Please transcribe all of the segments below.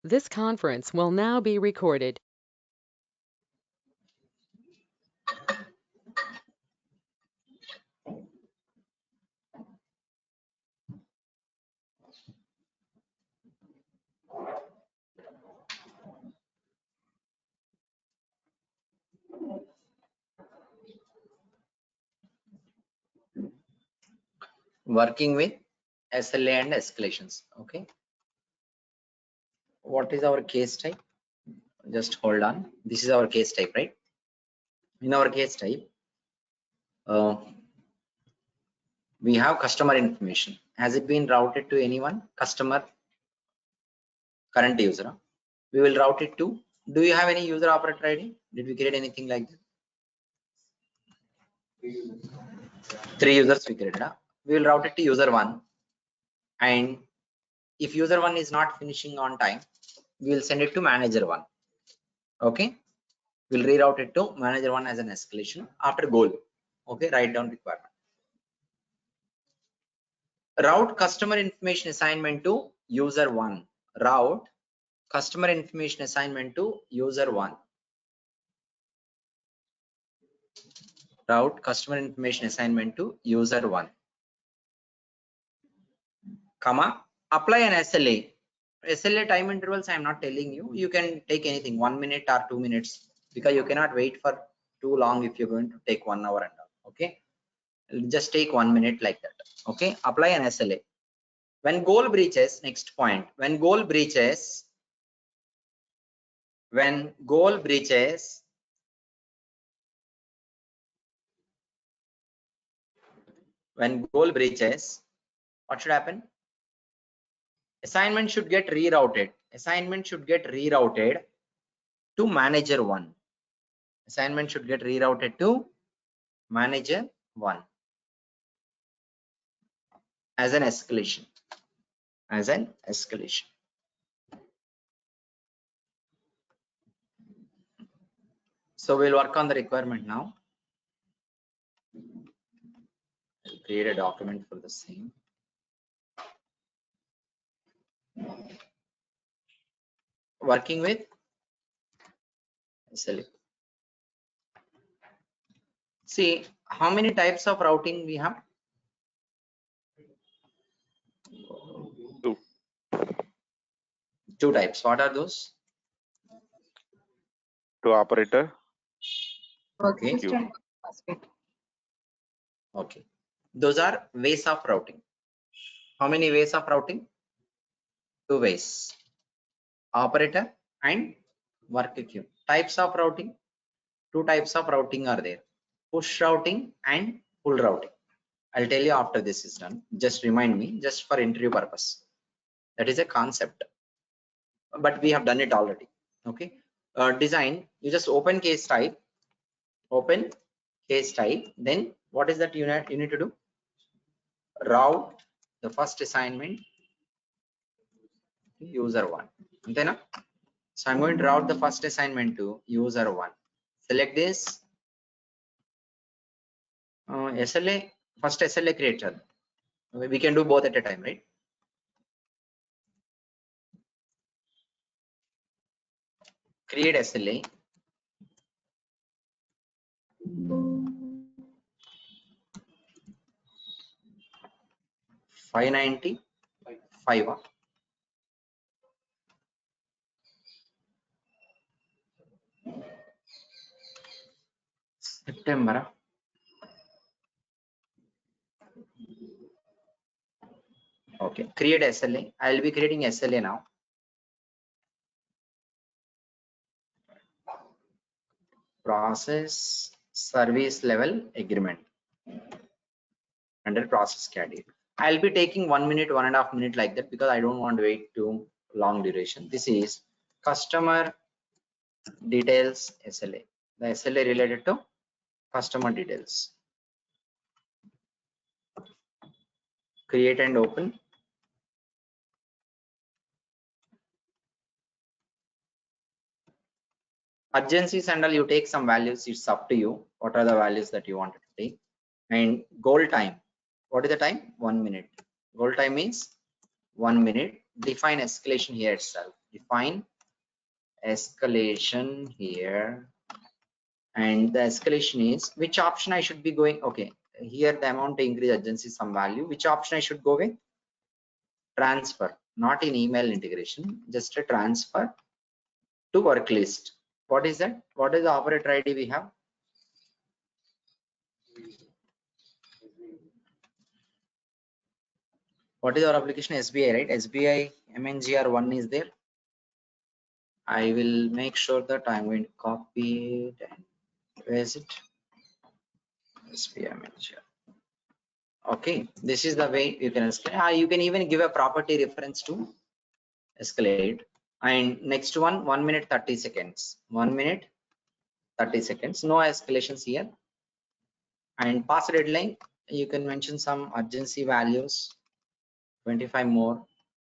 This conference will now be recorded. Working with SLA and escalations. Okay, what is our case type? Just hold on. This is our case type, right? In our case type, we have customer information. Has it been routed to anyone? Customer, current user. We will route it to. Do you have any user operator ID? Did we create anything like that? 3 users we created. We will route it to user 1, and if user 1 is not finishing on time, we will send it to manager 1. Okay, we'll reroute it to manager 1 as an escalation after goal. Okay, write down requirement. Route customer information assignment to user 1. Route customer information assignment to user 1. Route customer information assignment to user 1. Comma, apply an SLA. SLA time intervals I am not telling you. You can take anything, 1 minute or 2 minutes, because you cannot wait for too long if you're going to take 1 hour and all. Okay, just take 1 minute like that. Okay, apply an SLA. When goal breaches, next point, when goal breaches, what should happen? Assignment should get rerouted. Assignment should get rerouted to manager 1. Assignment should get rerouted to manager 1 as an escalation. As an escalation. So we'll work on the requirement now. I'll create a document for the same. Working with SLA. See how many types of routing we have? 2 types. What are those? To operator. Okay. Okay. Those are ways of routing. How many ways of routing? 2 ways. Operator and work queue. Types of routing. 2 types of routing are there. Push routing and pull routing. I'll tell you after this is done. Just remind me, just for interview purpose. That is a concept, but we have done it already. Okay. Design, you just open case type. Open case type. Then what is that you need to do? Route the first assignment to user 1. Okay, so I'm going to route the first assignment to user 1. Select this SLA. First SLA creator. We can do both at a time, right? Create SLA. $595. September. Okay, create SLA. I'll be creating SLA now. Process service level agreement under process schedule. I'll be taking 1 minute, 1.5 minutes like that, because I don't want to wait too long duration. This is customer details SLA. The SLA related to customer details. Create and open. Urgencies and all, you take some values. It's up to you. What are the values that you want to take? And goal time. What is the time? 1 minute. Goal time means 1 minute. define escalation here itself. Define escalation here, and the escalation is which option I should be going. Okay, here the amount to increase urgency some value. Which option I should go with? Transfer, not in email integration, just a transfer to work list. What is that? What is the operator ID we have? What is our application? SBI, right? SBI MNGR1 is there. I will make sure that I'm going to copy it. And where is it? SBI MNGR. Okay, this is the way you can escalate. You can even give a property reference to escalate. And next one, 1 minute 30 seconds. 1 minute 30 seconds. No escalations here. And pass deadline, you can mention some urgency values. 25 more.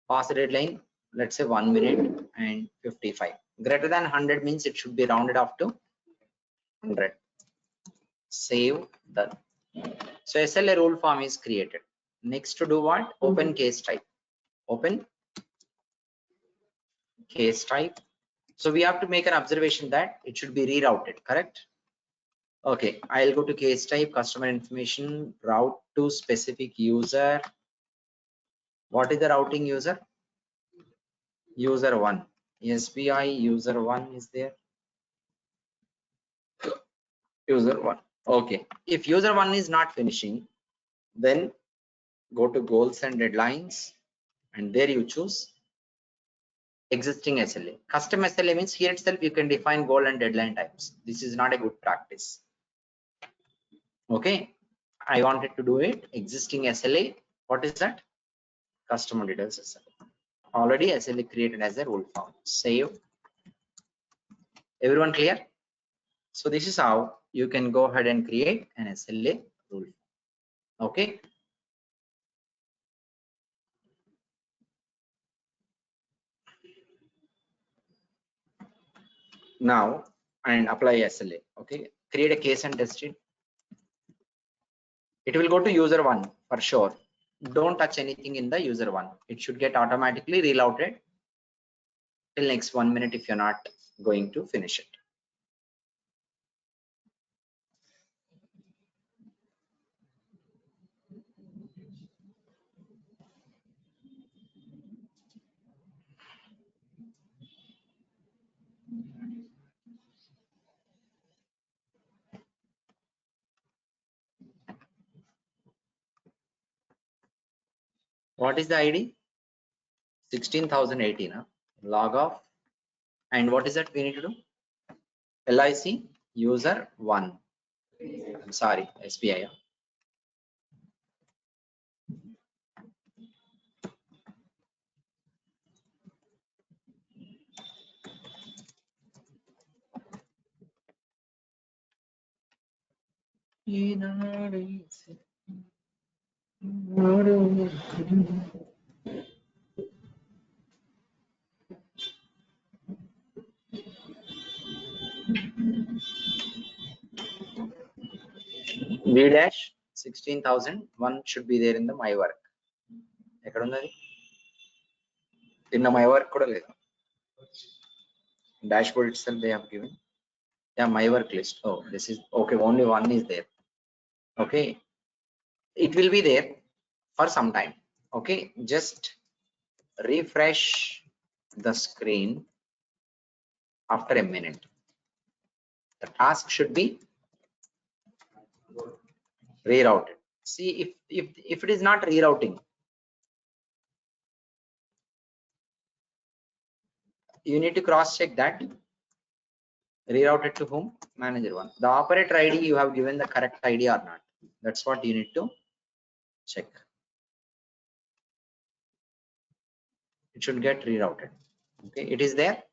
Pass deadline, let's say 1 minute and 55. Greater than 100 means it should be rounded off to 100. Save, done. So SLA rule form is created. Next to do what? Open case type. Open case type. So we have to make an observation that it should be rerouted, correct? Okay, I'll go to case type, customer information, route to specific user. What is the routing user? User 1. SBI user 1 is there. User 1. Okay, if user 1 is not finishing, then go to goals and deadlines, and there you choose existing SLA. Custom SLA means here itself you can define goal and deadline types. This is not a good practice. Okay, I wanted to do it. Existing SLA. What is that? Customer details SLA. Already SLA created as a rule form. Save. Everyone clear? So this is how you can go ahead and create an SLA rule form. Okay. Now, and apply SLA. Okay, create a case and test it. It will go to user 1 for sure. Don't touch anything in the user 1. It should get automatically rerouted till next 1 minute if you're not going to finish it. What is the ID? 16,018. Log off. And what is that we need to do? LIC user 1. I'm sorry, SBI. V dash 16,001 should be there in the my work. In the my work dashboard itself they have given. Yeah, my work list. Oh, this is okay. Only one is there. Okay, it will be there for some time. Okay, just refresh the screen after a minute. The task should be rerouted. See if it is not rerouting, you need to cross check that rerouted to whom? Manager 1. The operator ID you have given the correct ID or not. That's what you need to check. It should get rerouted. Okay, it is there.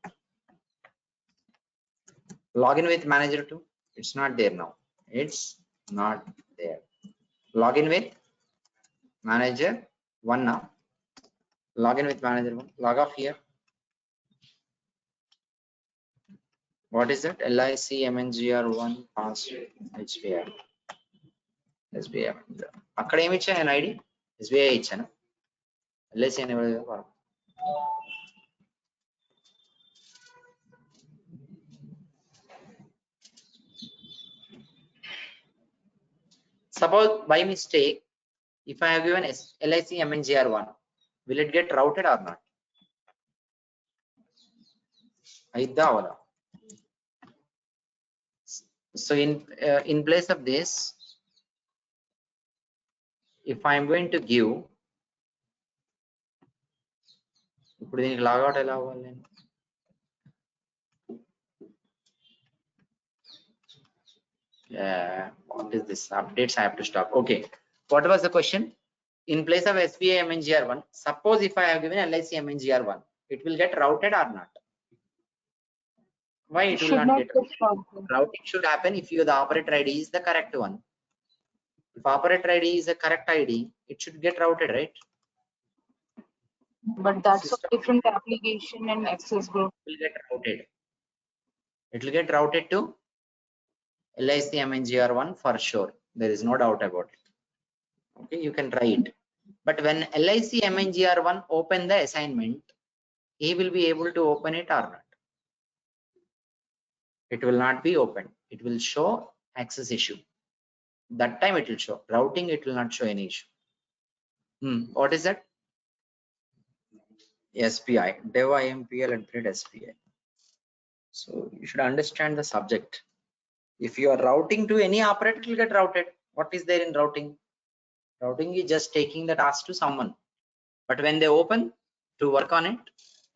Login with manager 2. It's not there now. It's not there. Login with manager 1 now. Login with manager 1. Log off here. What is that? LIC MNGR1 password HBI. SBI. అక్కడ ఏమి ఇచ్చా నేను ID SBI ఇచ్చాను. LIC అని Suppose by mistake, if I have given LIC MNGR1, will it get routed or not? So in place of this, if I am going to give, log out what is this updates? I have to stop. Okay, what was the question? In place of SBI MNGR1, suppose if I have given LIC MNGR1, it will get routed or not? Why it will not get routed? Routing should happen if the operator ID is the correct one. If operator ID is a correct ID, it should get routed, right? But that's a different application and access group. Will get routed. It will get routed to LIC MNGR1 for sure. There is no doubt about it. Okay, you can try it. But when LIC MNGR1 open the assignment, he will be able to open it or not? It will not be open. It will show access issue. That time it will show. Routing, it will not show any issue. What is that? SPI, Dev IMPL and Print SPI. So you should understand the subject. If you are routing to any operator, it will get routed. What is there in routing? Routing is just taking the task to someone. But when they open to work on it,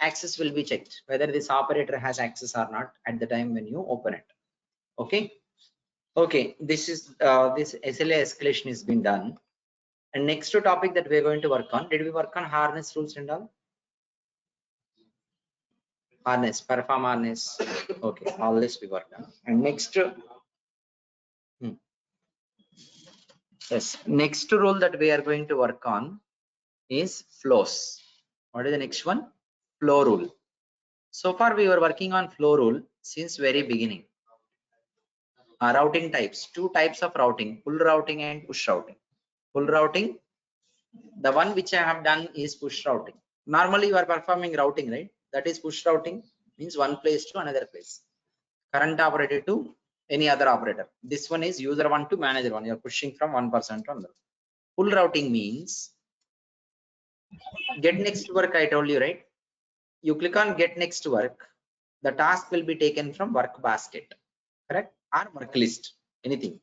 access will be checked, whether this operator has access or not at the time when you open it. Okay. Okay, this is this SLA escalation has been done. And next topic that we are going to work on, did we work on harness rules and all? Harness, perform harness. Okay, all this we worked on. And next, yes, next rule that we are going to work on is flows. What is the next one? Flow rule. So far we were working on flow rule since very beginning. Routing types, two types of routing, pull routing and push routing. Pull routing, the one which I have done is push routing. Normally you are performing routing, right? That is push routing, means one place to another place. Current operator to any other operator. This one is user one to manager one. You are pushing from one person to another. Pull routing means get next work. I told you, right? You click on get next work. The task will be taken from work basket, correct? Or work list, anything.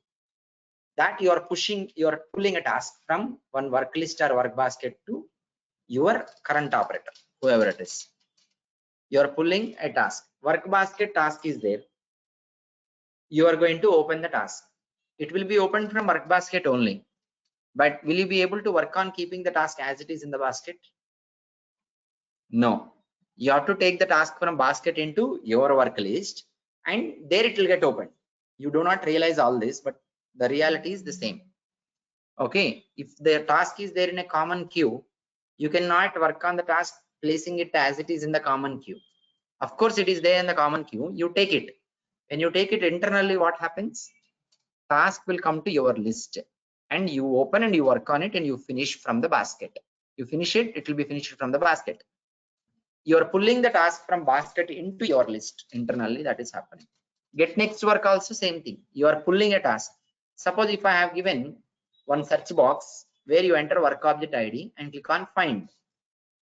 That you are pushing, you are pulling a task from one work list or work basket to your current operator, whoever it is. You are pulling a task. Work basket task is there. You are going to open the task. It will be opened from work basket only. But will you be able to work on keeping the task as it is in the basket? No. You have to take the task from basket into your work list and there it will get opened. You do not realize all this, but the reality is the same. Okay, if the task is there in a common queue, you cannot work on the task placing it as it is in the common queue. Of course, it is there in the common queue. You take it. When you take it internally, what happens? Task will come to your list and you open and you work on it and you finish from the basket. You finish it, it will be finished from the basket. You are pulling the task from basket into your list internally. That is happening. Get next work also same thing. You are pulling a task. Suppose if I have given one search box where you enter work object ID and click on find,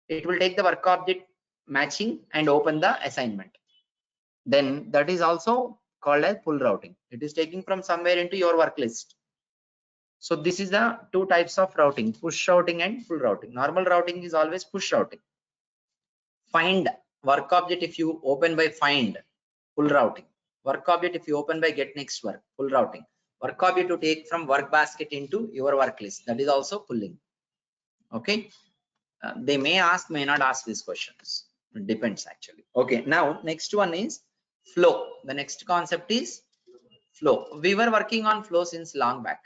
it will take the work object matching and open the assignment. Then that is also called as pull routing. It is taking from somewhere into your work list. So this is the two types of routing, push routing and pull routing. Normal routing is always push routing. Find work object if you open by find, pull routing. Work object if you open by get next work, pull routing. Work object to take from work basket into your work list, that is also pulling. Okay, they may ask, may not ask these questions. It depends actually. Okay, now next one is flow. The next concept is flow. We were working on flow since long back.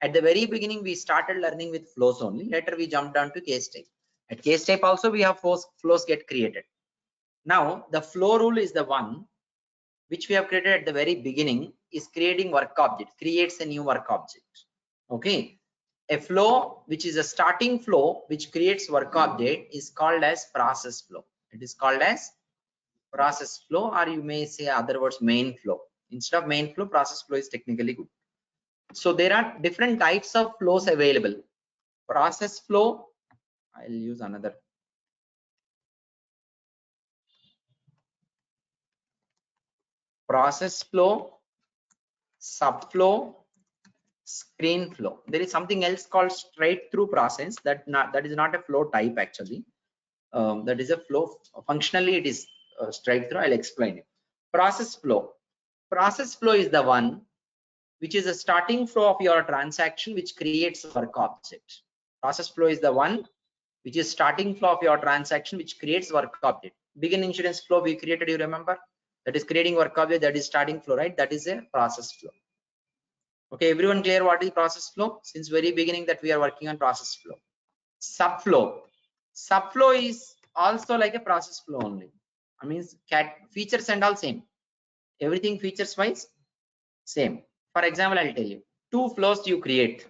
At the very beginning, we started learning with flows only. Later, we jumped on to case type. At case type also, we have flows get created. Now, the flow rule is the one which we have created at the very beginning, is creating work object, creates a new work object. Okay. A flow which is a starting flow which creates work object is called as process flow. It is called as process flow, or you may say other words main flow. Instead of main flow, process flow is technically good. So there are different types of flows available. Process flow, I'll use another. Process flow, subflow, screen flow. There is something else called straight through process that is not a flow type actually. That is a flow. Functionally it is straight through. I'll explain it. Process flow. Process flow is the one which is a starting flow of your transaction which creates work object. Process flow is the one which is starting flow of your transaction which creates work object. Begin insurance flow we created, you remember? That is creating work object, that is starting flow, right? That is a process flow. Okay, everyone clear what is process flow? Since very beginning that we are working on process flow. Subflow. Subflow is also like a process flow only. I mean, features and all same. Everything features wise same. For example, I'll tell you two flows you create.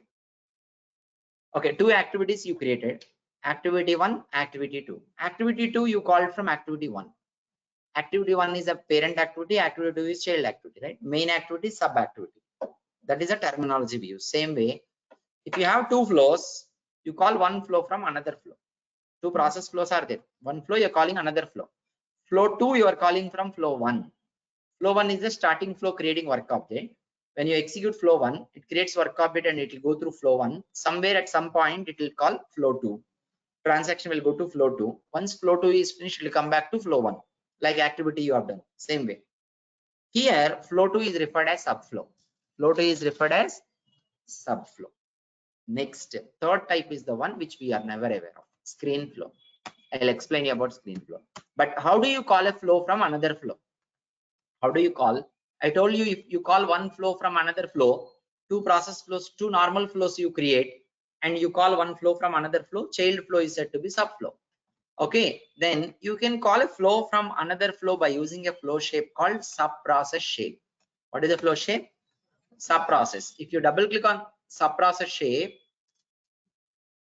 Okay, two activities you created. Activity 1, activity 2. Activity 2 you called from activity 1. Activity 1 is a parent activity, activity 2 is child activity, right? Main activity, sub activity. That is a terminology we use. Same way, if you have two flows, you call one flow from another flow. Two process flows are there. One flow you're calling another flow. Flow 2 you are calling from flow 1. Flow 1 is the starting flow creating work object. When you execute flow 1, it creates work object and it will go through flow 1. Somewhere at some point it will call flow 2. Transaction will go to flow 2. Once flow 2 is finished, it will come back to flow 1. Like activity you have done. Same way. Here flow 2 is referred as subflow. Flow 2 is referred as subflow. Next, third type is the one which we are never aware of. Screen flow. I'll explain you about screen flow. But how do you call a flow from another flow? How do you call? I told you if you call one flow from another flow, two process flows, two normal flows you create, and you call one flow from another flow, child flow is said to be subflow. Okay, then you can call a flow from another flow by using a flow shape called sub-process shape. What is the flow shape? Sub-process. If you double click on sub-process shape,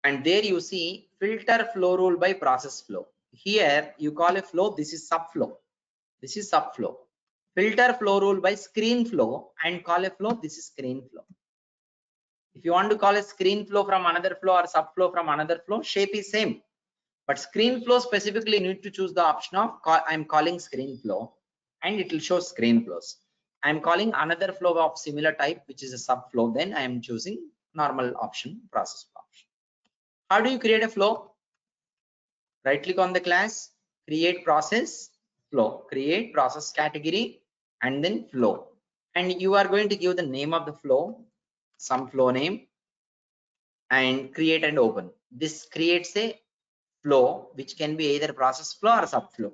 and there you see filter flow rule by process flow. Here you call a flow, this is subflow. This is subflow. Filter flow rule by screen flow and call a flow, this is screen flow. If you want to call a screen flow from another flow or subflow from another flow, shape is same. But screen flow specifically need to choose the option of I'm calling screen flow and it will show screen flows. I'm calling another flow of similar type which is a subflow, then I am choosing normal option, process flow option. How do you create a flow? Right click on the class, create process flow, create process category and then flow. And you are going to give the name of the flow, some flow name, and create and open. This creates a flow which can be either process flow or subflow.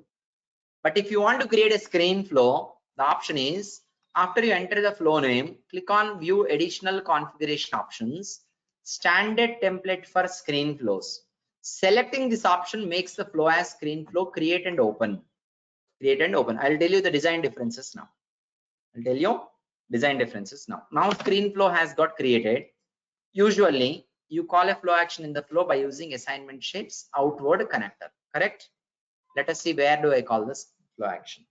But if you want to create a screen flow, the option is after you enter the flow name, click on view additional configuration options, standard template for screen flows. Selecting this option makes the flow as screen flow, create and open. Create and open. I'll tell you the design differences now. I'll tell you design differences now. Now screen flow has got created. Usually you call a flow action in the flow by using assignment shapes outward connector, correct? Let us see where do I call this flow action.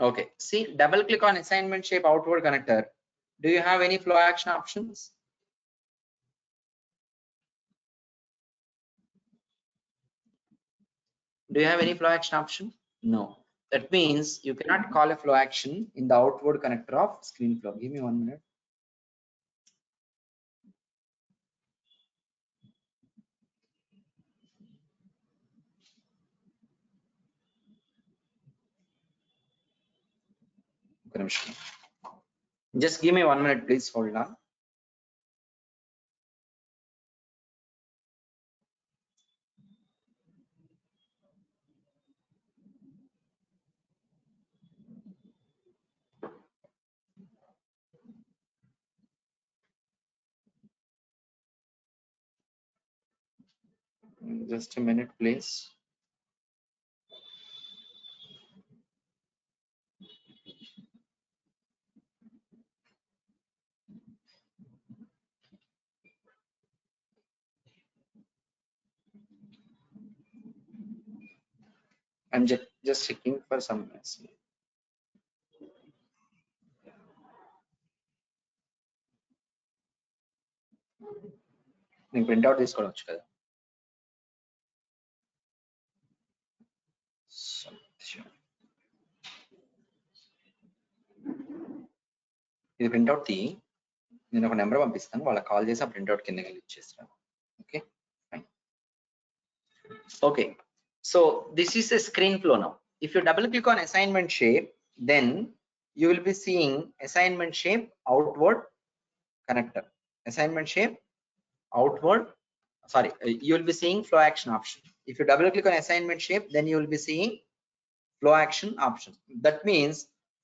Okay, see, double click on assignment shape outward connector. Do you have any flow action options? Do you have any flow action option? No. That means you cannot call a flow action in the outward connector of screen flow. Give me 1 minute. Just give me 1 minute, please. Hold on. Just a minute, please. I'm just checking for some minutes. నేను printout తీసుకోవచ్చు కదా. ఇది printout తీ, నేను ఒక number పంపిస్తాను, వాళ్ళకి call చేసి ఆ ప్రింట్అవుట్ కింద ఇచ్చేస్తాను. Okay fine. Okay, so this is a screen flow now. If you double click on assignment shape, then you will be seeing assignment shape outward connector, assignment shape outward, sorry, you will be seeing flow action option. If you double click on assignment shape, then you will be seeing flow action option. That means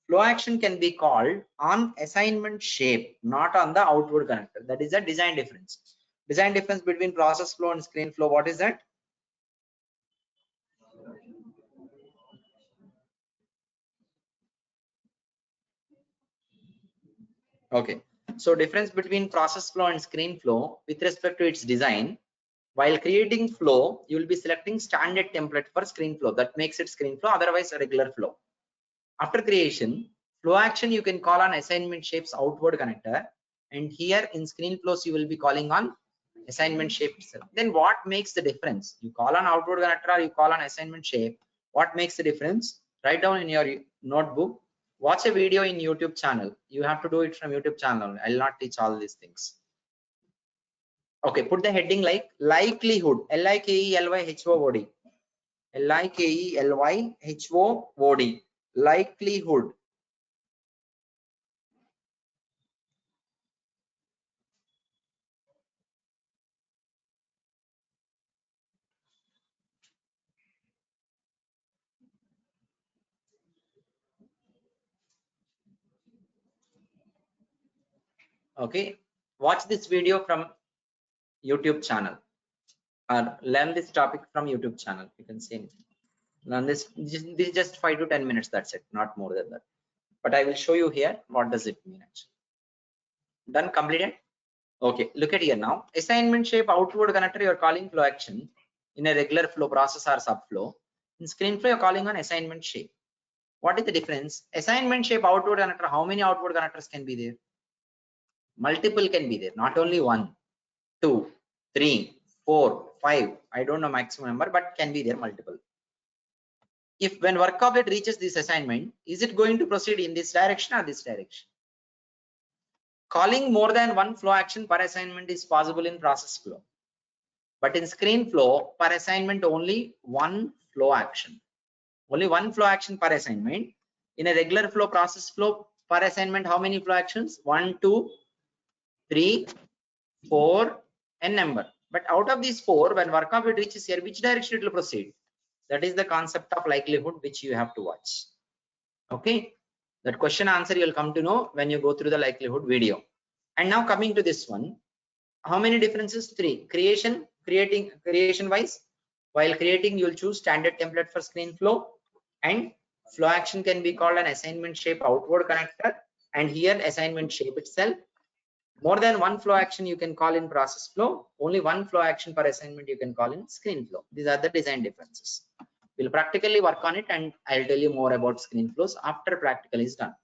flow action can be called on assignment shape, not on the outward connector. That is the design difference. Design difference between process flow and screen flow, what is that? Okay, so difference between process flow and screen flow with respect to its design. While creating flow, you will be selecting standard template for screen flow. That makes it screen flow, otherwise a regular flow. After creation, flow action you can call on assignment shapes outward connector, and here in screen flows you will be calling on assignment shape itself. Then what makes the difference? You call on outward connector or you call on assignment shape. What makes the difference? Write down in your notebook. Watch a video in YouTube channel. You have to do it from YouTube channel. I will not teach all these things. Okay, put the heading like likelihood, L-I-K-E-L-Y-H-O-O-D, L-I-K-E-L-Y-H-O-O-D, likelihood. Okay, watch this video from YouTube channel or learn this topic from YouTube channel. You can see anything. Learn this is just 5 to 10 minutes, that's it, not more than that. But I will show you here what does it mean actually. Done, completed. Okay, look at here now. Assignment shape outward connector you are calling flow action in a regular flow process or subflow. In screen flow you are calling on assignment shape. What is the difference? Assignment shape outward connector, how many outward connectors can be there? Multiple can be there, not only 1, 2, 3, 4, 5. I don't know maximum number, but can be there multiple. If when work object reaches this assignment, is it going to proceed in this direction or this direction? Calling more than one flow action per assignment is possible in process flow, but in screen flow per assignment only one flow action. Only one flow action per assignment. In a regular flow process flow per assignment, how many flow actions? 1, 2, 3, 4, n number. But out of these 4, when work object reaches here, which direction it will proceed? That is the concept of likelihood which you have to watch. Okay, that question answer you will come to know when you go through the likelihood video. And now coming to this one, how many differences? 3. Creation wise, while creating you will choose standard template for screen flow, and flow action can be called an assignment shape outward connector, and here assignment shape itself. More than one flow action you can call in process flow, only one flow action per assignment you can call in screen flow. These are the design differences. We'll practically work on it and I'll tell you more about screen flows after practical is done.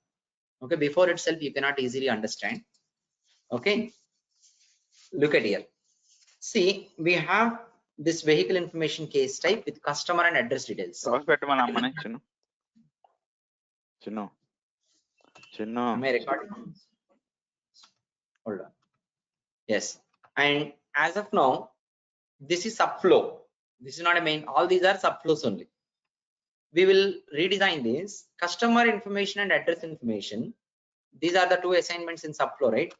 Okay, before itself you cannot easily understand. Okay, look at here. See, we have this vehicle information case type with customer and address details. Am I recording? Hold on. Yes, and as of now this is subflow. This is not a main, all these are subflows only. We will redesign this customer information and address information. These are the 2 assignments in subflow, right?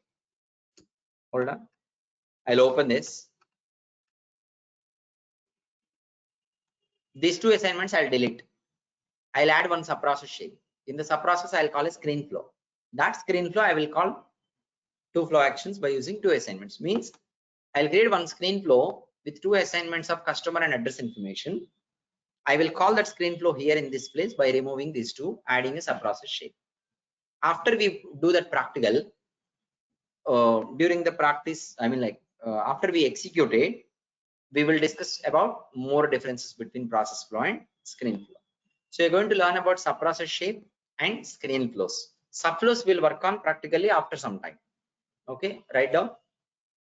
Hold on, I'll open this. These 2 assignments I'll delete. I'll add one subprocess shape. In the subprocess I'll call a screen flow. That screen flow I will call 2 flow actions by using 2 assignments. Means I'll create one screen flow with 2 assignments of customer and address information. I will call that screen flow here in this place by removing these two, adding a sub-process shape. After we do that practical, during the practice, after we execute it, we will discuss about more differences between process flow and screen flow. So you're going to learn about sub-process shape and screen flows. Sub-flows will work on practically after some time. Okay, write down.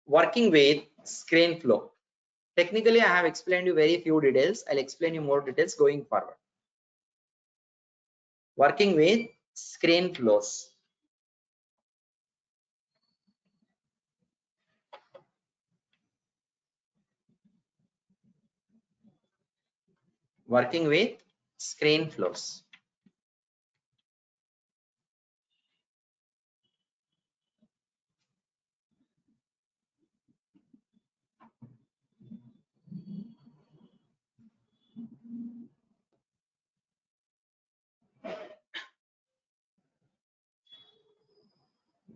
Working with screen flow. Technically, I have explained you very few details. I'll explain you more details going forward. Working with screen flows. Working with screen flows.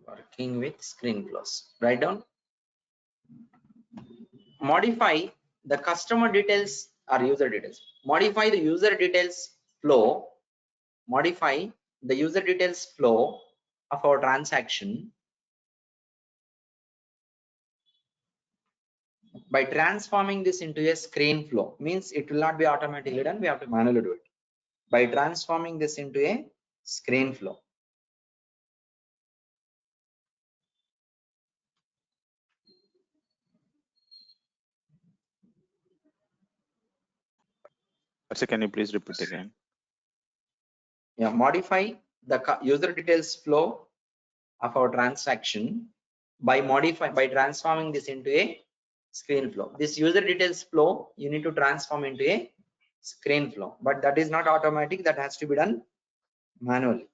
Working with screen flows. Write down. Modify the customer details or user details. Modify the user details flow. Modify the user details flow of our transaction by transforming this into a screen flow. Means it will not be automatically done. We have to manually do it by transforming this into a screen flow. So can you please repeat again? Yeah, modify the user details flow of our transaction by transforming this into a screen flow. This user details flow you need to transform into a screen flow, but that is not automatic. That has to be done manually.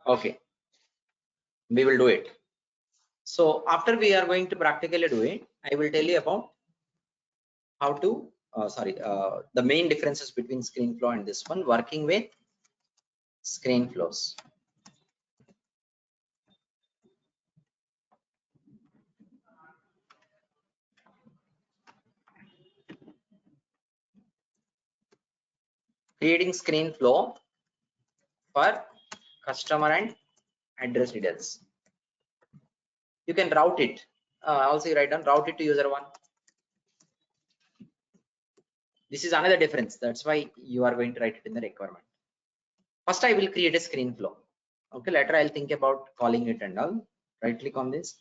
Okay, we will do it. So after we are going to practically do it, I will tell you about how to the main differences between screen flow and this one, working with screen flows. Creating screen flow for customer and address details. You can route it. Also you write down route it to user one. This is another difference. That's why you are going to write it in the requirement. First, I will create a screen flow. Okay, later I'll think about calling it and all. Right click on this.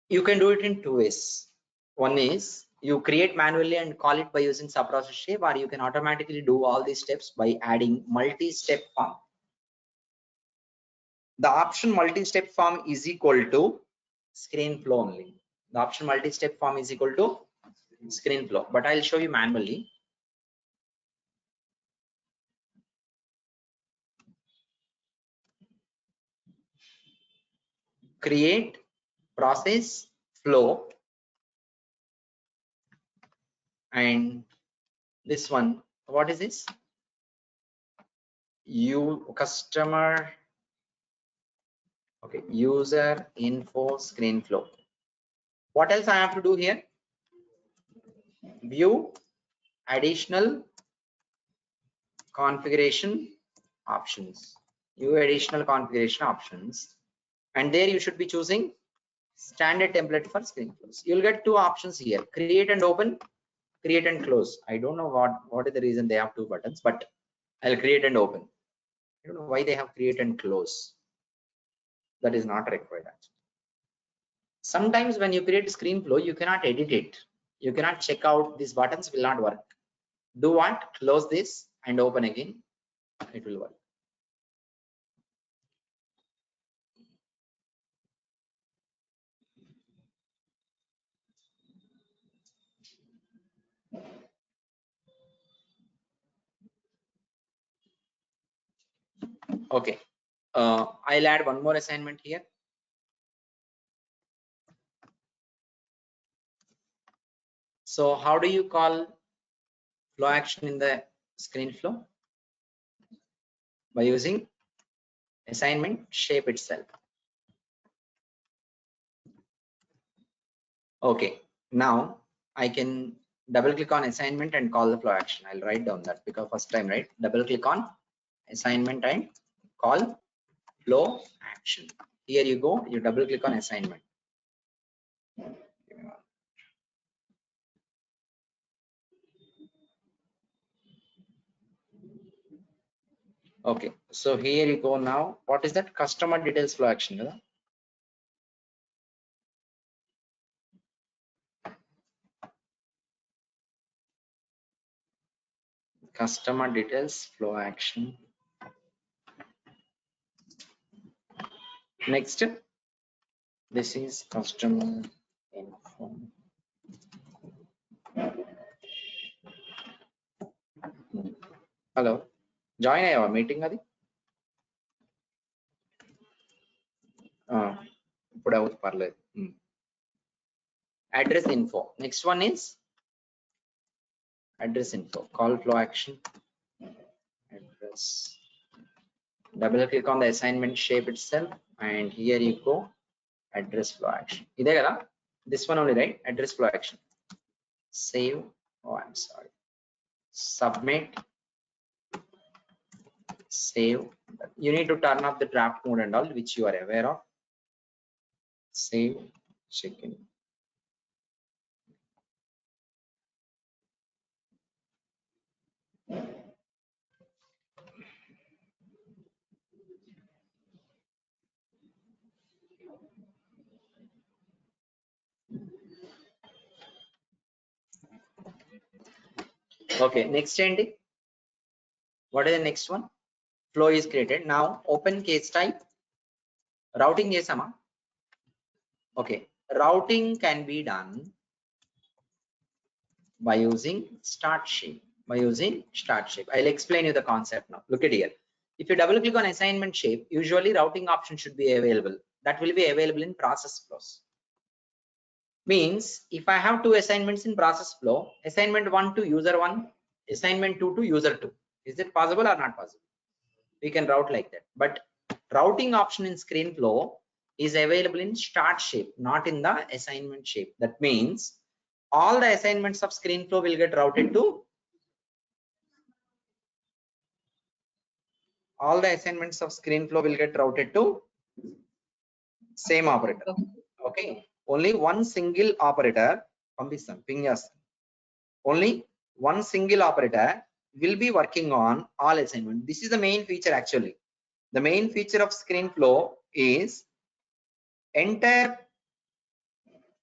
You can do it in 2 ways. One is you create manually and call it by using sub-process shape, or you can automatically do all these steps by adding multi-step form. The option multi-step form is equal to screen flow only. The option multi-step form is equal to screen flow, but I'll show you manually. Create process flow, and this one, what is this? Customer, okay, user info screen flow. What else I have to do here? View additional configuration options. View additional configuration options, and there you should be choosing standard template for screen flows. You'll get 2 options here: create and open, create and close. I don't know what is the reason they have 2 buttons, but I'll create and open. I don't know why they have create and close. That is not required actually. Sometimes when you create screen flow, you cannot edit it. You cannot check out these buttons will not work. Do what? Close this and open again. It will work. Okay. I'll add one more assignment here. So how do you call flow action in the screen flow? By using assignment shape itself. Okay, now I can double click on assignment and call the flow action. I'll write down that because first time, right? Double click on assignment and call flow action. Here you go, you double click on assignment. Okay, so here you go now. What is that? Customer details flow action. Right? Customer details flow action. Next, this is customer info. Hello, join our meeting adi. Put out parle. Address info. Next one is address info. Call flow action. Address. Double click on the assignment shape itself, and here you go. Address flow action. This one only, right? Address flow action. Save. Oh, I'm sorry. Submit. Save. You need to turn off the draft mode and all, which you are aware of. Save. Check in. Okay, next ending. What is the next one? Flow is created. Now open case type. Routing chesama. Okay, routing can be done by using start shape. I'll explain you the concept now. Look at here. If you double click on assignment shape, usually routing option should be available. That will be available in process flows. Means if I have two assignments in process flow, assignment 1 to user 1, assignment 2 to user 2. Is it possible or not possible? We can route like that. But routing option in screen flow is available in start shape, not in the assignment shape. That means all the assignments of screen flow will get routed to same operator. Okay, only one single operator. Only one single operator will be working on all assignments. This is the main feature actually. The main feature of screen flow is entire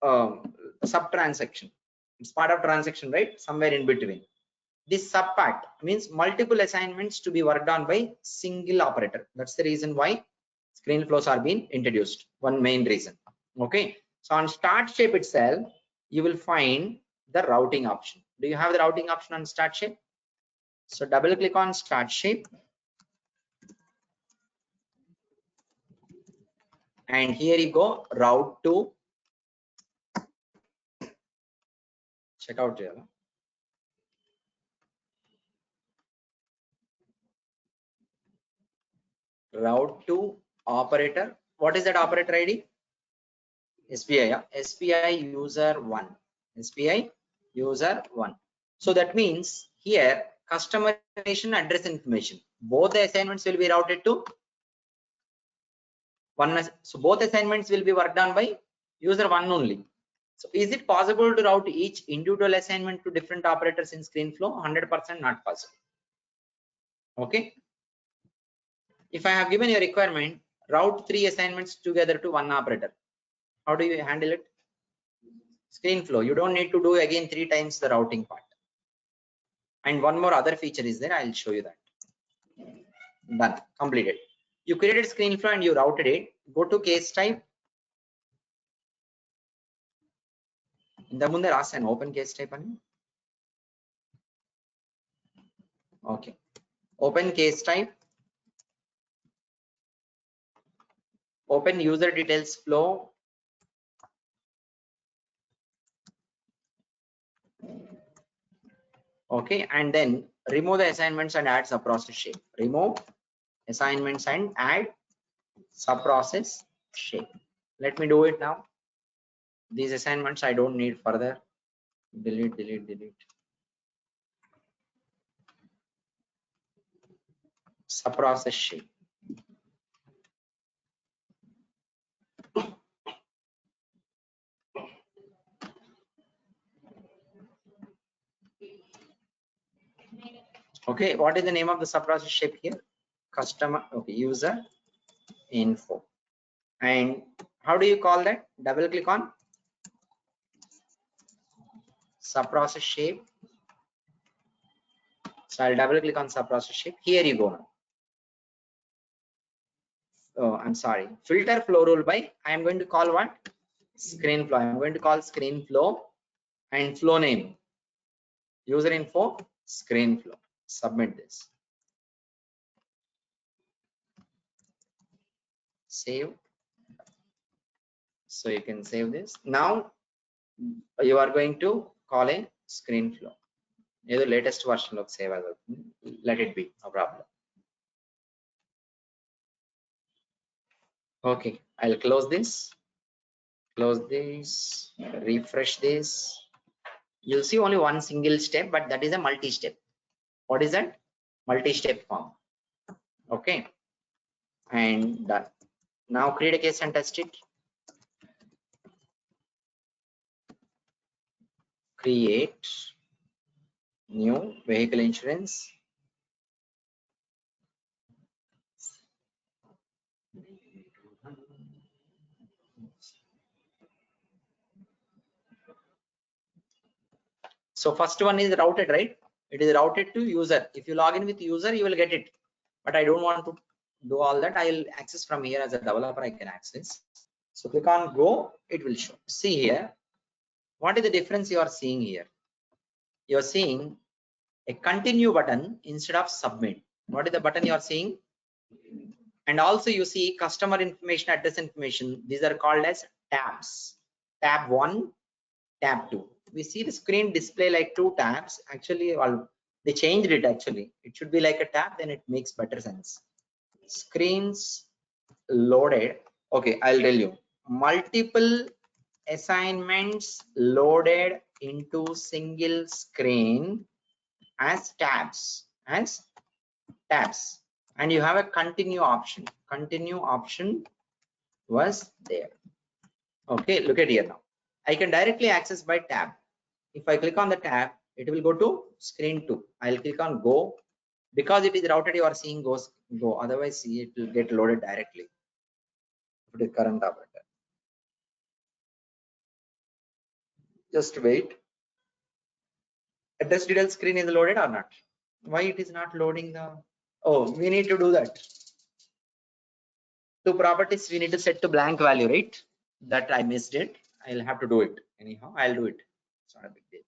sub transaction. It's part of transaction, right? Somewhere in between. This sub part means multiple assignments to be worked on by single operator. That's the reason why screen flows are being introduced. One main reason. Okay. So on start shape itself, you will find the routing option. Do you have the routing option on start shape? So double click on start shape. And here you go, route to check out here. Route to operator. What is that operator ID? SPI, yeah? SPI user 1. SPI user 1. So that means here customer information, address information. Both the assignments will be routed to one. So both assignments will be worked on by user 1 only. So is it possible to route each individual assignment to different operators in screen flow? 100% not possible. Okay. If I have given you a requirement, route 3 assignments together to one operator. How do you handle it? Screen flow. You don't need to do again 3 times the routing part. And one more other feature is there. I'll show you that. Done. Completed. You created screen flow and you routed it. Go to case type. In the munde rasan open case type ani. Okay. Open case type. Open user details flow. Okay, and then remove the assignments and add sub-process shape. Remove assignments and add sub-process shape. Let me do it now. These assignments I don't need further. Delete, delete, delete. Sub-process shape. Okay, what is the name of the sub-process shape here? Customer, okay, user info. And how do you call that? Double click on sub-process shape. So I'll double click on sub-process shape. Here you go now. Oh, I'm sorry. Filter flow rule by, I am going to call what? Screen flow. I'm going to call screen flow and flow name. User info, screen flow. Submit this. Save. So you can save this. Now you are going to call a screen flow. The latest version of save as well. Let it be, no problem. Okay, I'll close this, refresh this. You'll see only one single step, but that is a multi-step. What is that? Multi-step form. Okay, and done. Now create a case and test it. Create new vehicle insurance. So first one is routed, right? It is routed to user. If you log in with user, you will get it. But I don't want to do all that. I'll access from here as a developer. I can access. So click on go. It will show. See here. What is the difference you are seeing here? You are seeing a continue button instead of submit. What is the button you are seeing? And also you see customer information, address information. These are called as tabs. Tab 1, tab 2. We see the screen display like two tabs. Actually, they changed it actually. It should be like a tab, then it makes better sense. Screens loaded. Okay, I'll tell you. Multiple assignments loaded into single screen as tabs. And you have a continue option. Continue option was there. Okay, look at here now. I can directly access by tab. If I click on the tab, it will go to screen 2. I'll click on go. Because it is routed, you are seeing go. Otherwise, it will get loaded directly. It is current operator. Just wait. Address detail screen is loaded or not? Why it is not loading the? Oh, we need to do that. To properties, we need to set to blank value, right? That I missed it. I'll have to do it. Anyhow, I'll do it. It's not a big deal.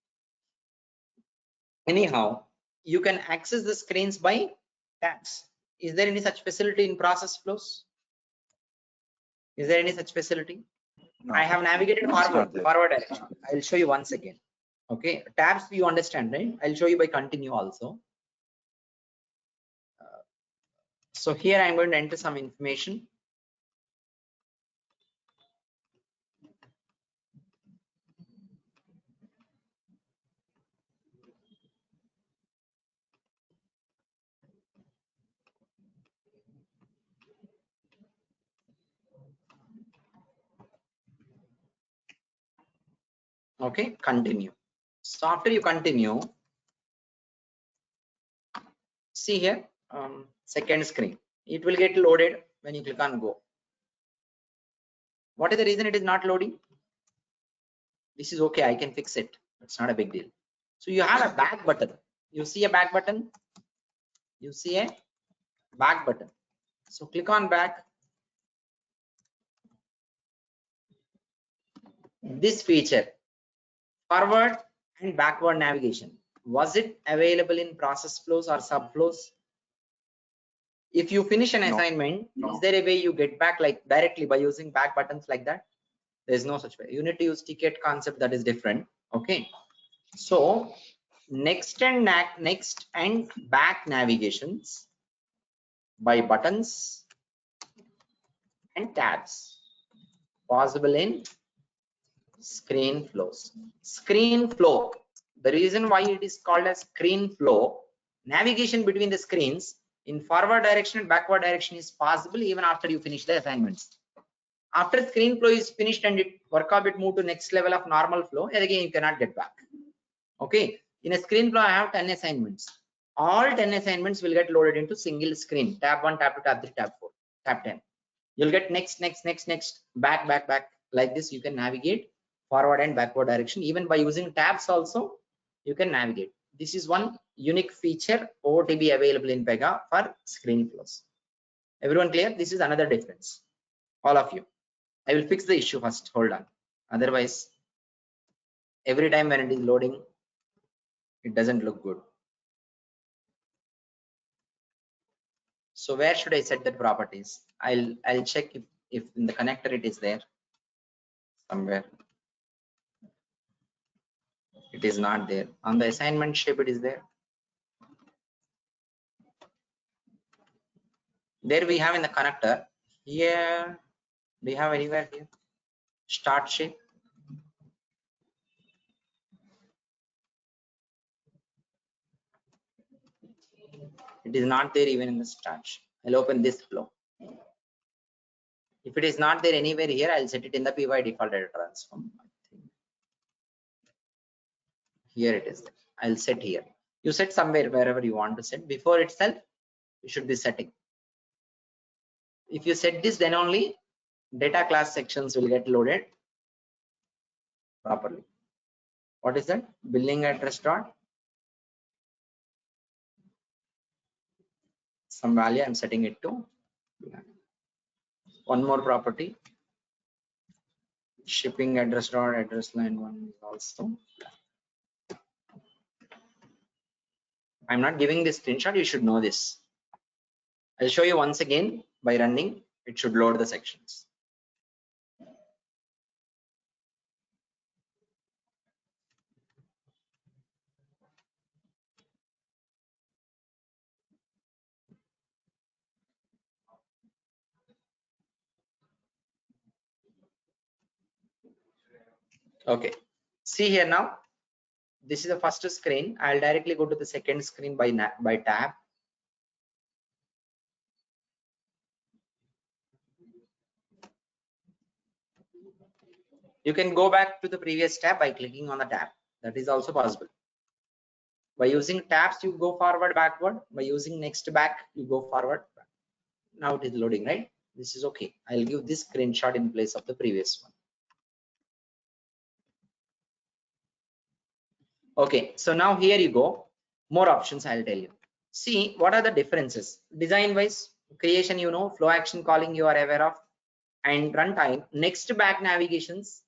Anyhow, you can access the screens by tabs. Is there any such facility in process flows? Is there any such facility? No. I have navigated forward direction. I'll show you once again. Okay, tabs you understand, right? I'll show you by continue also. So here I'm going to enter some information. Okay, continue. So after you continue, see here, second screen. It will get loaded when you click on go. What is the reason it is not loading? This is okay, I can fix it. It's not a big deal. So you have a back button. You see a back button? You see a back button. So click on back. This feature, forward and backward navigation, was it available in process flows or sub flows? If you finish an assignment, is there a way you get back like directly by using back buttons like that? There's no such way. You need to use ticket concept, that is different. Okay, so next and back navigations by buttons and tabs possible in screen flows. Screen flow, the reason why it is called as screen flow, navigation between the screens in forward direction and backward direction is possible even after you finish the assignments. After screen flow is finished and it work orbit move to next level of normal flow, again you cannot get back. Okay, in a screen flow I have 10 assignments. All 10 assignments will get loaded into single screen, tab 1, tab 2, tab 3, tab 4, tab 10. You'll get next, back, like this. You can navigate forward and backward direction. Even by using tabs also you can navigate. This is one unique feature OOTB available in Pega for screen flows. Everyone clear? This is another difference. All of you, I will fix the issue first, hold on. Otherwise every time when it is loading it doesn't look good. So where should I set the properties? I'll check if in the connector it is there somewhere. It is not there. On the assignment shape it is there. There we have in the connector. Here we have anywhere here. Start shape. It is not there even in the start shape. I'll open this flow. If it is not there anywhere here, I'll set it in the py default data transform. Here it is there. I'll set here. You set somewhere wherever you want to set. Before itself you should be setting. If you set this, then only data class sections will get loaded properly. What is that? Billing address dot some value. I'm setting it to one more property. Shipping address dot address line 1 is also. I'm not giving this screenshot. You should know this. I'll show you once again by running. It should load the sections. Okay, see here now. This is the first screen. I'll directly go to the second screen by tab. You can go back to the previous tab by clicking on the tab. That is also possible. By using tabs, you go forward, backward. By using next back, you go forward. Now it is loading, right? This is okay. I'll give this screenshot in place of the previous one. Okay, so now here you go. More options I'll tell you. See, what are the differences? Design wise, creation, you know, flow action calling you are aware of, and runtime. Next back navigations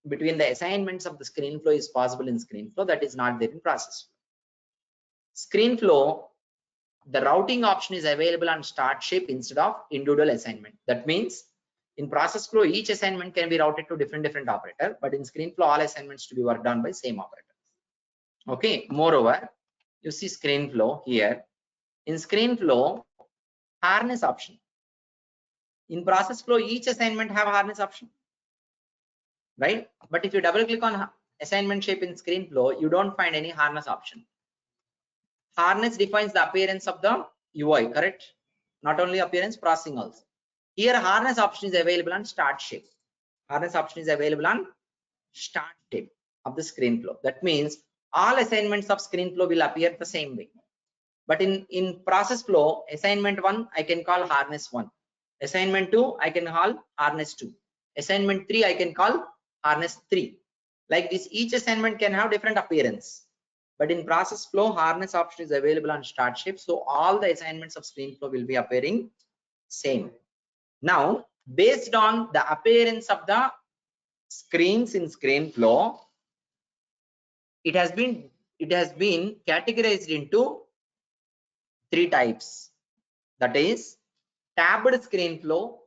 between the assignments of the screen flow is possible in screen flow. That is not there in process flow. Screen flow, the routing option is available on start shape instead of individual assignment. That means in process flow, each assignment can be routed to different operator, but in screen flow, all assignments to be worked on by same operator. Okay, moreover, you see screen flow here. In screen flow, harness option. In process flow, each assignment have harness option, right? But if you double click on assignment shape in screen flow, you don't find any harness option. Harness defines the appearance of the UI, correct? Not only appearance, processing also. Here harness option is available on start shape. Harness option is available on start shape of the screen flow. That means all assignments of screen flow will appear the same way. But in process flow, assignment 1 I can call harness 1. Assignment 2 I can call harness 2. Assignment 3 I can call harness 3. Like this, each assignment can have different appearance. But in process flow, harness option is available on start shape. So all the assignments of screen flow will be appearing same. Now, based on the appearance of the screens in screen flow, it has been categorized into 3 types. That is tabbed screen flow,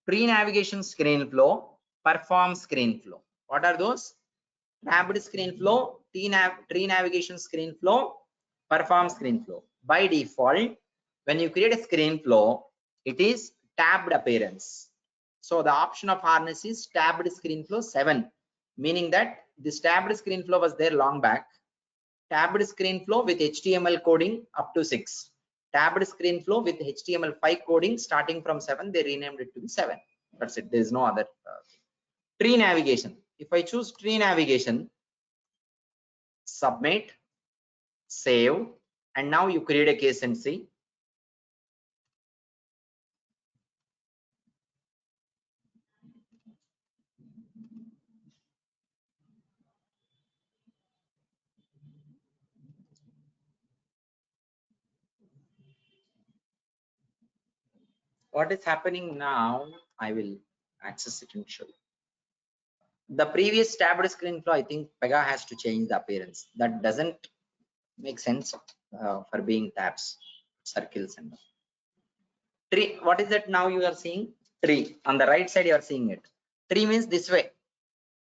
pre-navigation screen flow, perform screen flow. What are those? Tabbed screen flow, tree navigation screen flow, perform screen flow. By default, when you create a screen flow, it is tabbed appearance. So the option of harness is tabbed screen flow 7, meaning that this tabbed screen flow was there long back. Tabbed screen flow with HTML coding up to 6. Tabbed screen flow with HTML5 coding starting from 7, they renamed it to be 7. That's it. There is no other. Tree navigation. If I choose tree navigation, submit, save, and now you create a case and see. What is happening now? I will access it and show you. The previous tabbed screen flow, I think Pega has to change the appearance. That doesn't make sense for being tabs, circles, and tree. What is that now you are seeing? Tree. On the right side you are seeing it. Tree means this way.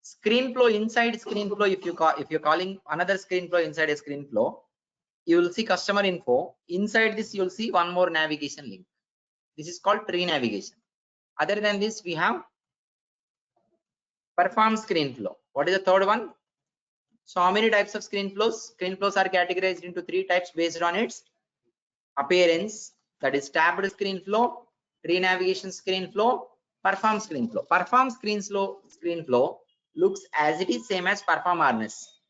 Screen flow, inside screen flow, if you're calling another screen flow inside a screen flow, you will see customer info. Inside this you will see one more navigation link. This is called tree navigation. Other than this, we have perform screen flow. What is the third one? So how many types of screen flows? Screen flows are categorized into 3 types based on its appearance. That is tabbed screen flow, tree navigation screen flow, perform screen flow. Perform screen flow looks as it is same as perform harness,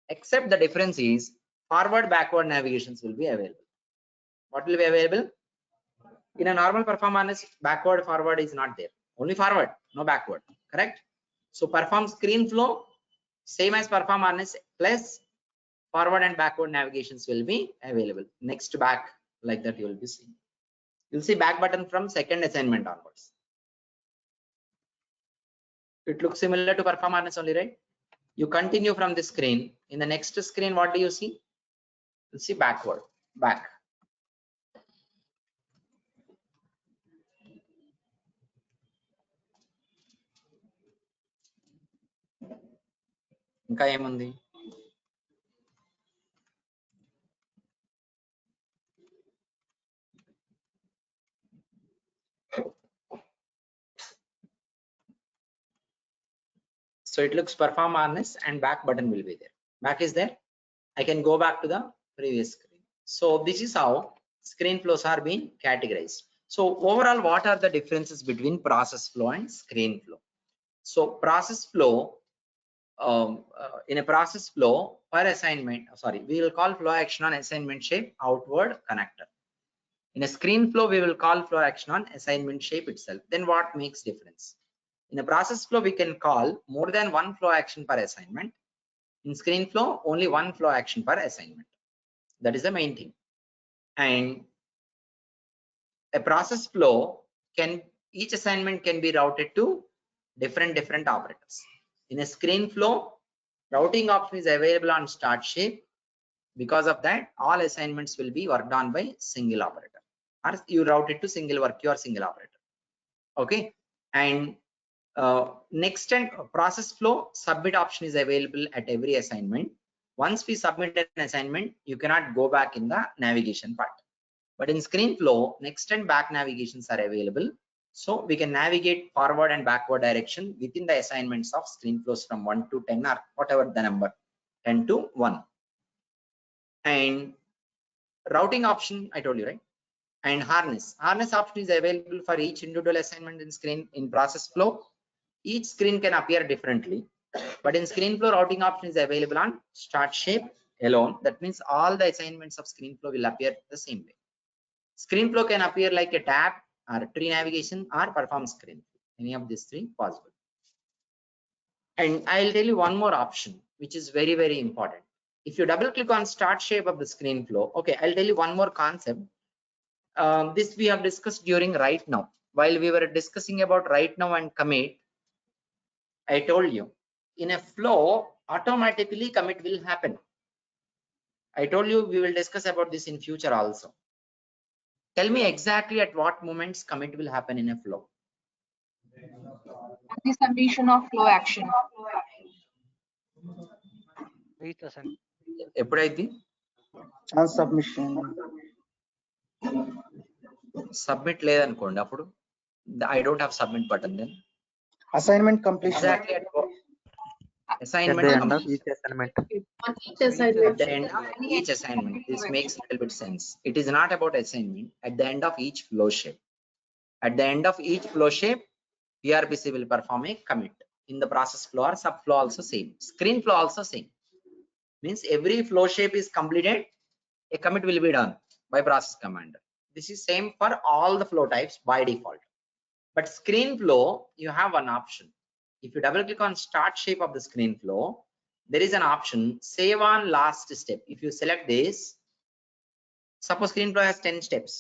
except the difference is forward backward navigations will be available. What will be available? In a normal perform harness, backward forward is not there, only forward, no backward, correct? So perform screen flow same as perform harness plus forward and backward navigations will be available. Next back, like that you will be seeing. You'll see back button from second assignment onwards. It looks similar to perform harness only, right? You continue from this screen. In the next screen, what do you see? You'll see backward, back. ఇంకా ఏముంది? So it looks perform harness and back button will be there. Back is there. I can go back to the previous screen. So this is how screen flows are being categorized. So overall, what are the differences between process flow and screen flow? So process flow, in a process flow per assignment, we will call flow action on assignment shape outward connector. In a screen flow, we will call flow action on assignment shape itself. Then what makes difference? In a process flow, we can call more than one flow action per assignment. In screen flow, only one flow action per assignment. That is the main thing. And a process flow each assignment can be routed to different operators. In a screen flow, routing option is available on start shape. Because of that, all assignments will be worked on by single operator, or you route it to single work or single operator. Okay. And next and process flow, submit option is available at every assignment. Once we submit an assignment, you cannot go back in the navigation part. But in screen flow, next and back navigations are available. So we can navigate forward and backward direction within the assignments of screen flows from 1 to 10 or whatever the number, 10 to 1. And routing option, I told you, right? And harness option is available for each individual assignment in process flow. Each screen can appear differently, but in screen flow, routing option is available on start shape alone. That means all the assignments of screen flow will appear the same way. Screen flow can appear like a tab or tree navigation or perform screen flow. Any of these 3 possible. And I'll tell you one more option, which is very important. If you double click on start shape of the screen flow, okay, I'll tell you one more concept. This we have discussed during right now. While we were discussing about right now and commit, I told you in a flow, automatically commit will happen. I told you we will discuss about this in future also. Tell me exactly at what moments commit will happen in a flow. The submission of flow action. each assignment. ఎప్పుడైతే on submission. Submit లేదనుకోండి అప్పుడు I don't have submit button then. Assignment completion. Exactly at At assignment the end of completion. each assignment. On each assignment. At the end of each assignment, this makes a little bit sense. It is not about assignment. At the end of each flow shape, at the end of each flow shape, PRPC will perform a commit. In the process flow or sub flow also same. Screen flow also same. Means every flow shape is completed, a commit will be done by process commander. This is same for all the flow types by default. But screen flow, you have one option. If you double click on start shape of the screen flow, there is an option save on last step. If you select this, suppose screen flow has 10 steps.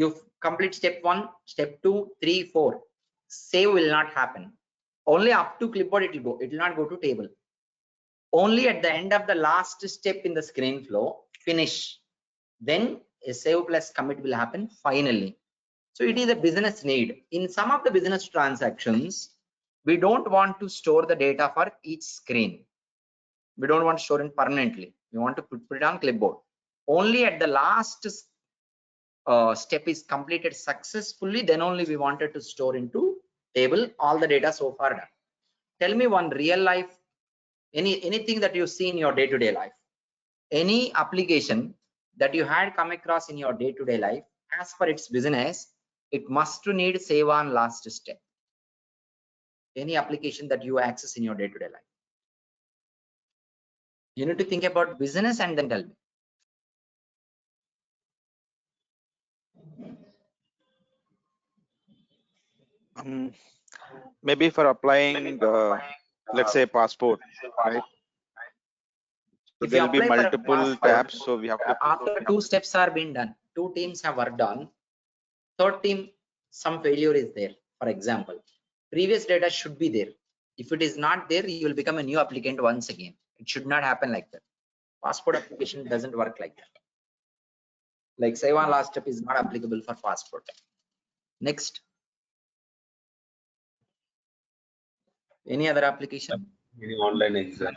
You complete step 1, step 2, 3, 4. Save will not happen. Only up to clipboard it will go. It will not go to table. Only at the end of the last step in the screen flow, finish. Then a save plus commit will happen finally. So it is a business need. In some of the business transactions, we don't want to store the data for each screen. We don't want to store it permanently. We want to put it on clipboard. Only at the last step is completed successfully, then only we wanted to store into table all the data so far done. Tell me one real life, anything that you see in your day-to-day life, any application that you had come across in your day-to-day life, as per its business, it must need save on last step. Any application that you access in your day-to-day life, you need to think about business and then tell me. Maybe for applying, let's say passport, right? So If you there will be apply for a multiple passport, tabs, so we have to. after 2 steps are being done, 2 teams have worked on, third team, some failure is there. For example, previous data should be there. If it is not there, you will become a new applicant once again. It should not happen like that. Passport application doesn't work like that. Like save on last step is not applicable for passport. Next, any other application? Any online exam.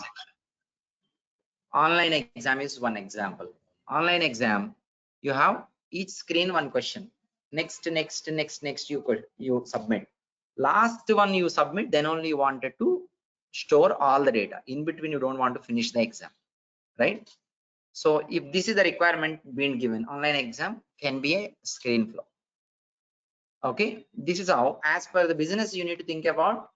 Online exam is one example. Online exam, you have each screen one question. Next, you submit. Last one you submit, then only you wanted to store all the data. In between, you don't want to finish the exam, right? So if this is the requirement being given, online exam can be a screen flow. Okay, this is how, as per the business, you need to think about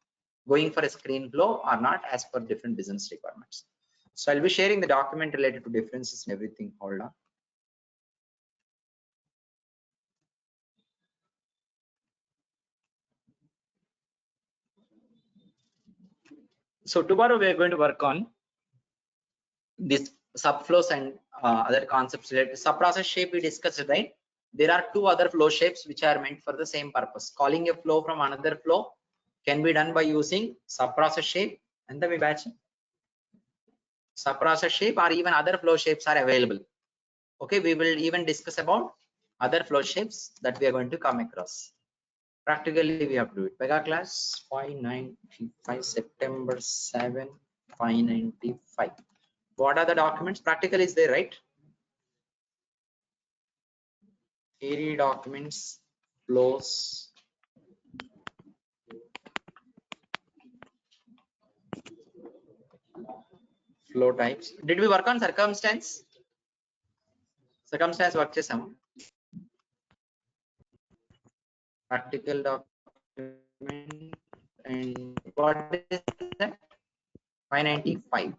going for a screen flow or not as per different business requirements. So I'll be sharing the document related to differences and everything. Hold on. So tomorrow we are going to work on this subflows and other concepts related. Subprocess shape we discussed, right? There are 2 other flow shapes which are meant for the same purpose. Calling a flow from another flow can be done by using subprocess shape and the batch. Subprocess shape or even other flow shapes are available. Okay, we will even discuss about other flow shapes that we are going to come across. Practically we have to do it. Pega class 595, September 7, 595. What are the documents? Practical is there, right? Theory documents, flows, flow types. Did we work on circumstance? Circumstance work chesam. Practical document and what is that? 595.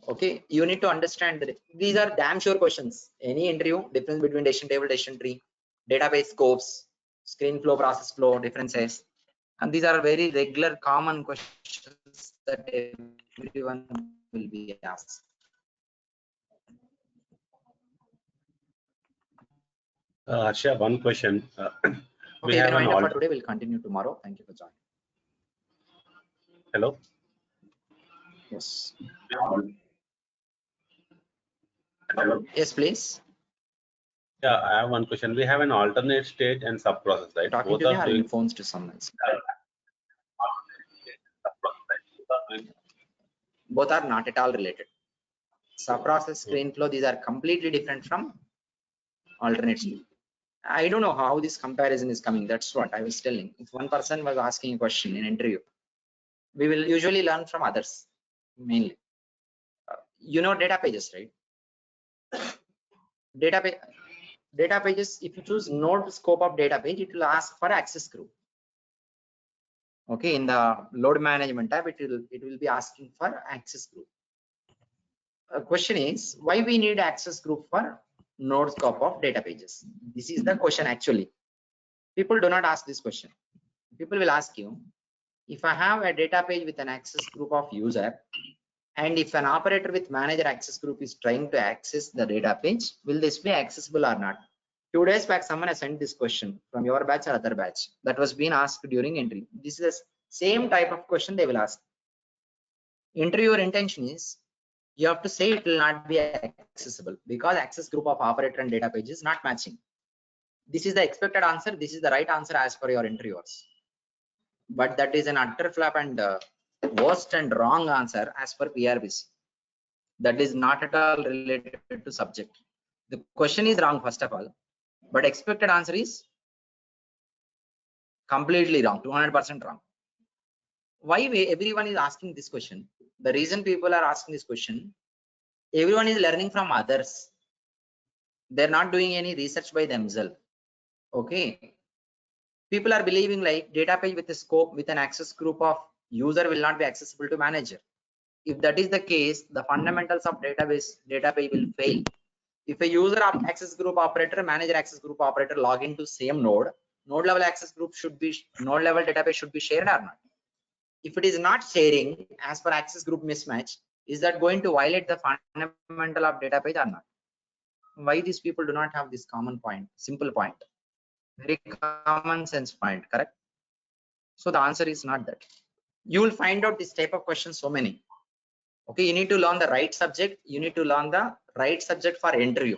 Okay, you need to understand that these are damn sure questions. Any interview, difference between decision table, decision tree, database scopes, screen flow, process flow, differences, and these are very regular common questions that everyone will be asked. Harsha, one question. We Okay, have an for today. We'll continue tomorrow. Thank you for joining. Hello. Yes. Yes, please. Yeah, I have one question. We have an alternate state and sub process, right? Talking Both to me are or doing in phones to someone else? Both are not at all related. Sub-process, screen flow, these are completely different from alternate stream. I don't know how this comparison is coming. That's what I was telling. If one person was asking a question in interview, we will usually learn from others mainly. You know data pages, right? Data pages, if you choose node scope of data page, it will ask for access group. Okay, in the load management tab, it will be asking for access group. Question is, why we need access group for node scope of data pages? This is the question actually. People do not ask this question. People will ask you, if I have a data page with an access group of user, and if an operator with manager access group is trying to access the data page, will this be accessible or not? 2 days back, someone has sent this question from your batch or other batch that was being asked during entry. This is the same type of question they will ask. Interviewer intention is, you have to say it will not be accessible because access group of operator and data page is not matching. This is the expected answer. This is the right answer as per your interviewers. But that is an utter flap and worst and wrong answer as per PRBC. That is not at all related to subject. The question is wrong first of all, but expected answer is completely wrong, 200% wrong. Why everyone is asking this question? The reason people are asking this question, everyone is learning from others. They're not doing any research by themselves. Okay. People are believing like data page with a scope with an access group of user will not be accessible to manager. If that is the case, the fundamentals of data page will fail. If a user of access group operator, manager access group operator log into same node level access group should be, node level database should be shared or not? If it is not sharing as per access group mismatch, is that going to violate the fundamental of data page or not? Why these people do not have this common point, simple point, very common sense point, correct? So the answer is not that. You will find out this type of questions so many. Okay, you need to learn the right subject. You need to learn the right subject for interview,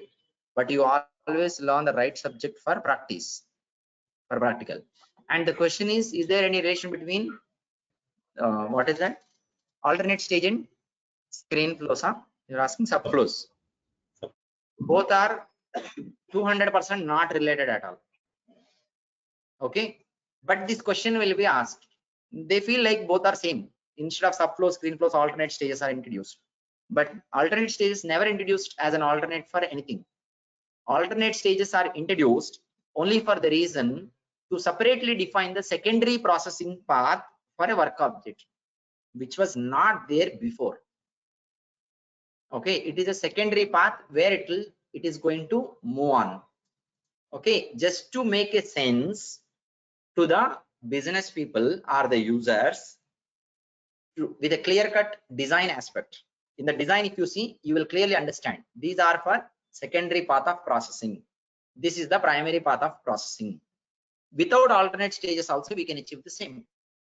but you always learn the right subject for practice, for practical. And the question is there any relation between what is that? Alternate stage and screen flows, huh? You're asking sub flows. Both are 200% not related at all. Okay, but this question will be asked. They feel like both are same. Instead of sub flows, screen flows, alternate stages are introduced. But alternate stages never introduced as an alternate for anything. Alternate stages are introduced only for the reason to separately define the secondary processing path for a work object, which was not there before. Okay, it is a secondary path where it is going to move on. Okay, just to make a sense to the business people or the users with a clear-cut design aspect. In the design, if you see, you will clearly understand these are for secondary path of processing. This is the primary path of processing. Without alternate stages also we can achieve the same.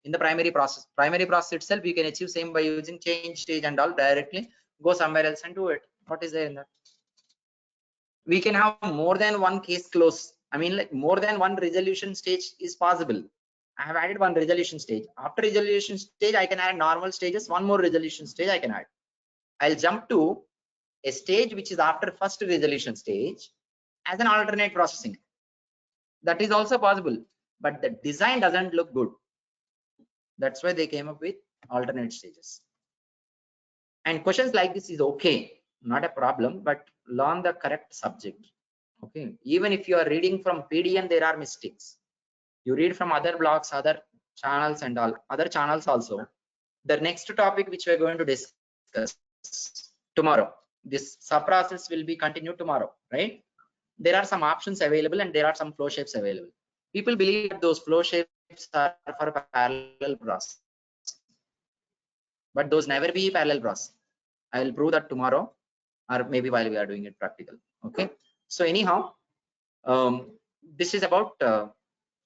In the primary process itself we can achieve same by using change stage and all, directly go somewhere else and do it. What is there in that? We can have more than one case close. I mean, like more than one resolution stage is possible. I have added one resolution stage. After resolution stage, I can add normal stages. One more resolution stage I can add. I'll jump to a stage which is after first resolution stage as an alternate processing. That is also possible, but the design doesn't look good. That's why they came up with alternate stages. And questions like this is okay, not a problem, but learn the correct subject. Okay, even if you are reading from PDN, there are mistakes. You read from other blogs, other channels and all other channels also. The next topic which we are going to discuss tomorrow, this sub-process will be continued tomorrow, right? There are some options available and there are some flow shapes available. People believe that those flow shapes are for parallel process, but those never be parallel process. I will prove that tomorrow, or maybe while we are doing it practical. Okay, so anyhow, this is about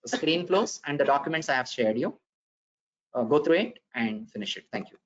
screen flows and the documents I have shared you. Go through it and finish it. Thank you.